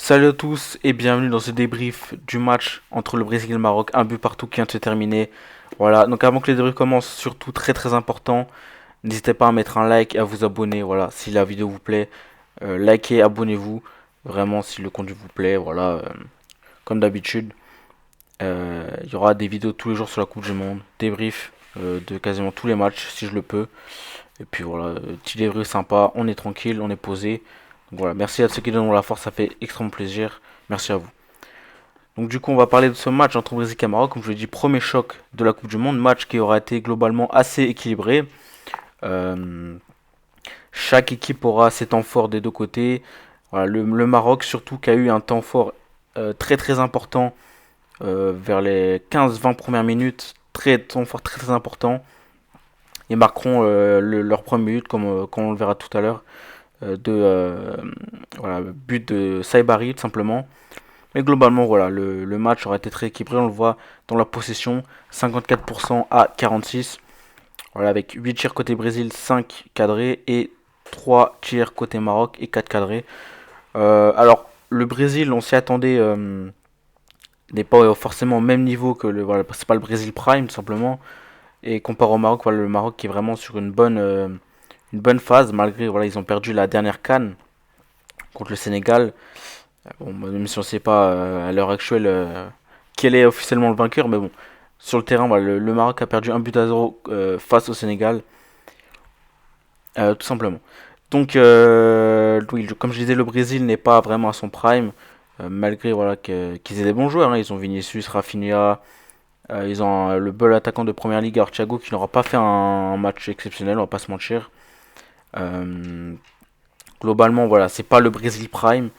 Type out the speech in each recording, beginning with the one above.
Salut à tous et bienvenue dans ce débrief du match entre le Brésil et le Maroc. Un but partout qui vient de se terminer. Voilà, donc avant que les débriefs commencent, surtout très très important, n'hésitez pas à mettre un like et à vous abonner. Voilà, si la vidéo vous plaît, likez, abonnez-vous. Vraiment, si le contenu vous plaît, voilà, comme d'habitude. Il y aura des vidéos tous les jours sur la Coupe du Monde, débrief de quasiment tous les matchs si je le peux. Et puis voilà, petit débrief sympa, on est tranquille, on est posé. Donc voilà, merci à ceux qui donnent la force, ça fait extrêmement plaisir. Merci à vous. Donc du coup, on va parler de ce match entre Brésil et Maroc. Comme je l'ai dit, premier choc de la Coupe du Monde, match qui aura été globalement assez équilibré. Euh, Chaque équipe aura ses temps forts des deux côtés. Voilà, le Maroc surtout qui a eu un temps fort très très important vers les 15-20 premières minutes. Très temps fort très très important. Ils marqueront leur premier but comme on le verra tout à l'heure. Voilà, but de Saibari tout simplement. Mais globalement, voilà, le match aura été très équilibré. On le voit dans la possession, 54% à 46. Voilà, avec 8 tirs côté Brésil, 5 cadrés et 3 tirs côté Maroc et 4 cadrés. Alors, le Brésil, on s'y attendait, n'est pas forcément au même niveau que le. Voilà, c'est pas le Brésil Prime, tout simplement. Et comparé au Maroc, voilà, le Maroc qui est vraiment sur une bonne phase, malgré, voilà, ils ont perdu la dernière CAN contre le Sénégal. Bon, même si on ne sait pas à l'heure actuelle quel est officiellement le vainqueur, mais bon, sur le terrain, voilà, le Maroc a perdu un but à zéro face au Sénégal, tout simplement. Donc, oui, comme je disais, le Brésil n'est pas vraiment à son prime, malgré voilà, qu'ils aient des bons joueurs. Hein. Ils ont Vinicius, Rafinha, ils ont le bel attaquant de Première Ligue, Thiago, qui n'aura pas fait un match exceptionnel, on va pas se mentir. Euh, Globalement, voilà, c'est pas le Brésil prime.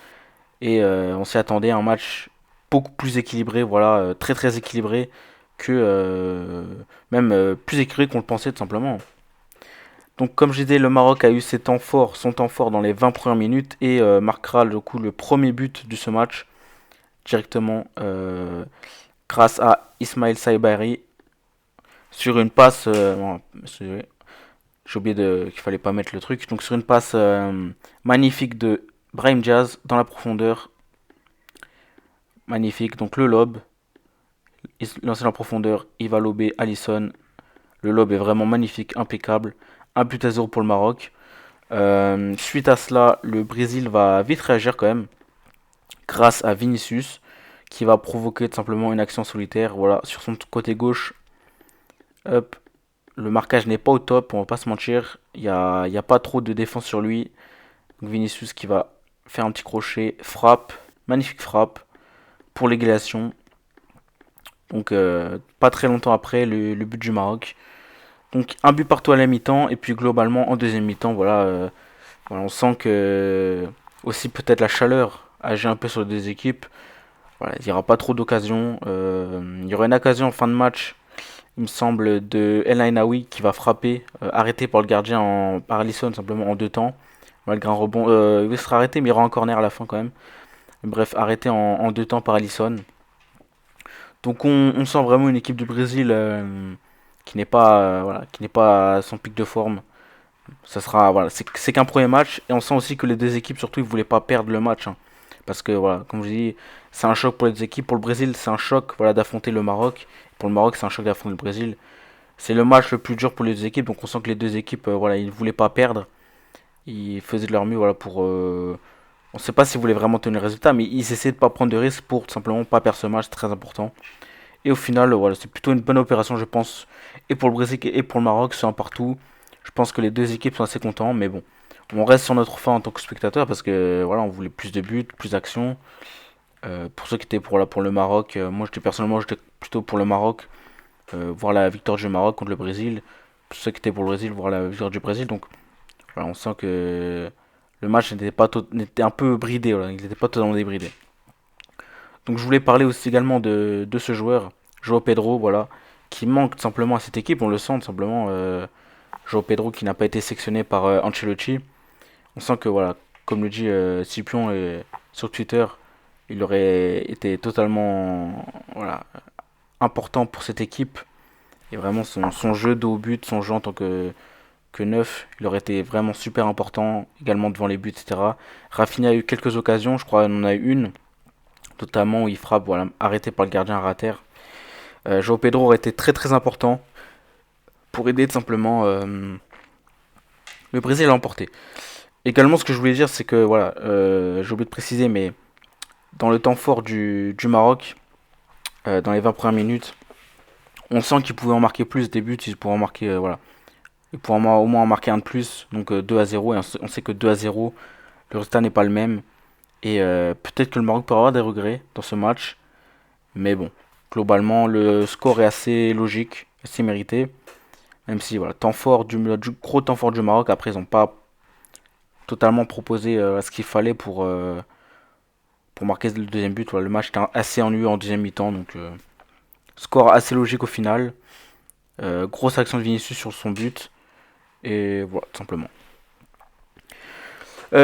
Et on s'y attendait à un match beaucoup plus équilibré, voilà, très très équilibré que même plus équilibré qu'on le pensait tout simplement. Donc comme je disais, le Maroc a eu son temps fort dans les 20 premières minutes et marquera du coup le premier but de ce match directement grâce à Ismail Saibari sur une passe. Bon, j'ai oublié qu'il fallait pas mettre le truc. Donc sur une passe magnifique de Brahim Diaz dans la profondeur. Magnifique. Donc le lob. Lancer en profondeur, il va lober Alisson. Le lob est vraiment magnifique, impeccable. Un but à zéro pour le Maroc. Suite à cela, le Brésil va vite réagir quand même, grâce à Vinicius, qui va provoquer tout simplement une action solitaire. Voilà, sur son côté gauche, hop, le marquage n'est pas au top, on va pas se mentir. Il y a pas trop de défense sur lui. Donc Vinicius qui va faire un petit crochet, frappe, magnifique frappe pour l'égalisation. Donc pas très longtemps après, le but du Maroc. Donc un but partout à la mi-temps et puis globalement en deuxième mi-temps, voilà, voilà, on sent que aussi peut-être la chaleur agit un peu sur les deux équipes. Voilà, il n'y aura pas trop d'occasions. Il y aura une occasion en fin de match, il me semble, de El Ainaoui qui va frapper, arrêté par le gardien par Alisson simplement en deux temps. Malgré un rebond, il sera arrêté mais il y aura un corner à la fin quand même. Bref, arrêté en deux temps par Alisson. Donc on sent vraiment une équipe du Brésil qui n'est pas, voilà, qui n'est pas à son pic de forme. Ça sera, voilà, c'est qu'un premier match et on sent aussi que les deux équipes surtout ils voulaient pas perdre le match, hein. Parce que voilà, comme je dis, c'est un choc pour les deux équipes. Pour le Brésil, c'est un choc, voilà, d'affronter le Maroc. Pour le Maroc, c'est un choc d'affronter le Brésil. C'est le match le plus dur pour les deux équipes, donc on sent que les deux équipes, voilà, ils ne voulaient pas perdre. Ils faisaient de leur mieux, voilà, pour. On ne sait pas s'ils voulaient vraiment tenir le résultat, mais ils essaient de pas prendre de risques pour tout simplement pas perdre ce match, c'est très important. Et au final, voilà, c'est plutôt une bonne opération, je pense, et pour le Brésil et pour le Maroc, c'est un partout. Je pense que les deux équipes sont assez contents, mais bon, on reste sur notre fin en tant que spectateur parce que voilà, on voulait plus de buts, plus d'actions. Pour ceux qui étaient pour le Maroc, moi j'étais personnellement j'étais plutôt pour le Maroc, voir la victoire du Maroc contre le Brésil. Pour ceux qui étaient pour le Brésil, voir la victoire du Brésil. Donc voilà, on sent que le match n'était un peu bridé, voilà, il n'était pas totalement débridé. Donc je voulais parler aussi également de ce joueur, Joao Pedro, voilà, qui manque tout simplement à cette équipe, on le sent tout simplement. Joao Pedro qui n'a pas été sélectionné par Ancelotti. On sent que voilà, comme le dit Scipion sur Twitter, il aurait été totalement voilà, important pour cette équipe. Et vraiment son jeu de haut but, son jeu en tant que que neuf. Il aurait été vraiment super important, également devant les buts, etc. Rafinha a eu quelques occasions, je crois qu'il en a eu une, notamment où il frappe, voilà, arrêté par le gardien à terre. João Pedro aurait été très très important pour aider tout simplement le Brésil à l'emporter. Également, ce que je voulais dire, c'est que, voilà, j'ai oublié de préciser, mais dans le temps fort du Maroc, dans les 20 premières minutes, on sent qu'ils pouvaient en marquer plus des buts, ils pourraient en marquer, voilà. Ils pourraient au moins en marquer un de plus, donc 2-0, et on sait que 2-0, le résultat n'est pas le même. Et peut-être que le Maroc peut avoir des regrets dans ce match, mais bon, globalement, le score est assez logique, assez mérité. Même si, voilà, temps fort du gros temps fort du Maroc, après, ils n'ont pas totalement proposé ce qu'il fallait pour marquer le deuxième but. Voilà, le match était assez ennuyeux en deuxième mi-temps, donc score assez logique au final. Grosse action de Vinicius sur son but. Et voilà, tout simplement. Tout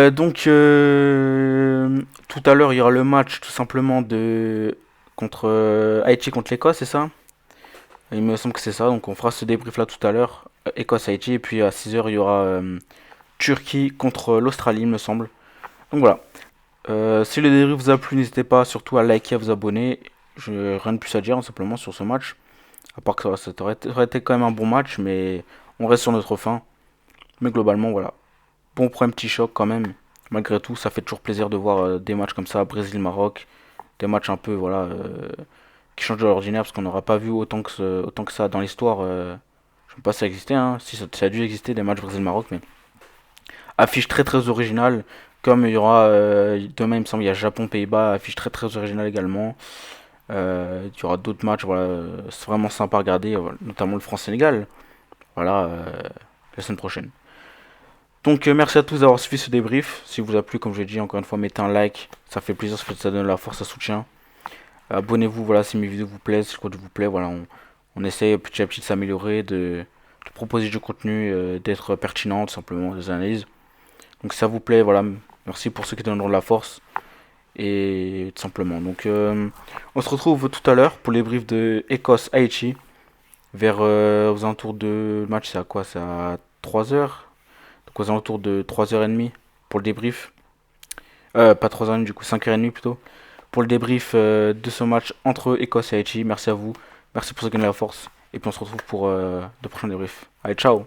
à l'heure, il y aura le match tout simplement de contre Haïti contre l'Écosse, c'est ça? Il me semble que c'est ça, donc on fera ce débrief là tout à l'heure. Écosse-Haïti, et puis à 6 heures il y aura Turquie contre l'Australie, il me semble. Donc voilà. Si le débrief vous a plu, n'hésitez pas surtout à liker, à vous abonner. Je rien de plus à dire simplement sur ce match. À part que ça aurait été quand même un bon match, mais on reste sur notre fin. Mais globalement, voilà. Bon, pour un petit choc quand même. Malgré tout, ça fait toujours plaisir de voir des matchs comme ça, Brésil-Maroc. Des matchs un peu, voilà, qui changent de l'ordinaire, parce qu'on n'aura pas vu autant que ça dans l'histoire. Je ne sais pas si ça existait, hein. Si ça a dû exister, des matchs Brésil-Maroc, mais affiche très très originale. Comme il y aura demain, il me semble, il y a Japon-Pays-Bas, affiche très très originale également. Il y aura d'autres matchs, voilà, c'est vraiment sympa à regarder, voilà, notamment le France-Sénégal. Voilà, la semaine prochaine. Donc merci à tous d'avoir suivi ce débrief. Si vous a plu, comme je l'ai dit, encore une fois, mettez un like, ça fait plaisir, ça donne la force, ça soutient. Abonnez-vous, voilà, si mes vidéos vous plaisent, si le contenu vous plaît, voilà, on essaie petit à petit de s'améliorer, de proposer du contenu, d'être pertinent, tout simplement, des analyses. Donc si ça vous plaît, voilà, merci pour ceux qui donneront de la force. Et tout simplement. Donc on se retrouve tout à l'heure pour les briefs de Écosse-Haïti. Vers aux alentours de le match, c'est à quoi? C'est à 3 heures. Donc aux alentours de 3h30 pour le débrief. Pas 3h30 du coup, 5h30 plutôt. Pour le débrief de ce match entre Écosse et Haïti. Merci à vous. Merci pour ce qui donne la force. Et puis on se retrouve pour de prochains débriefs. Allez, ciao!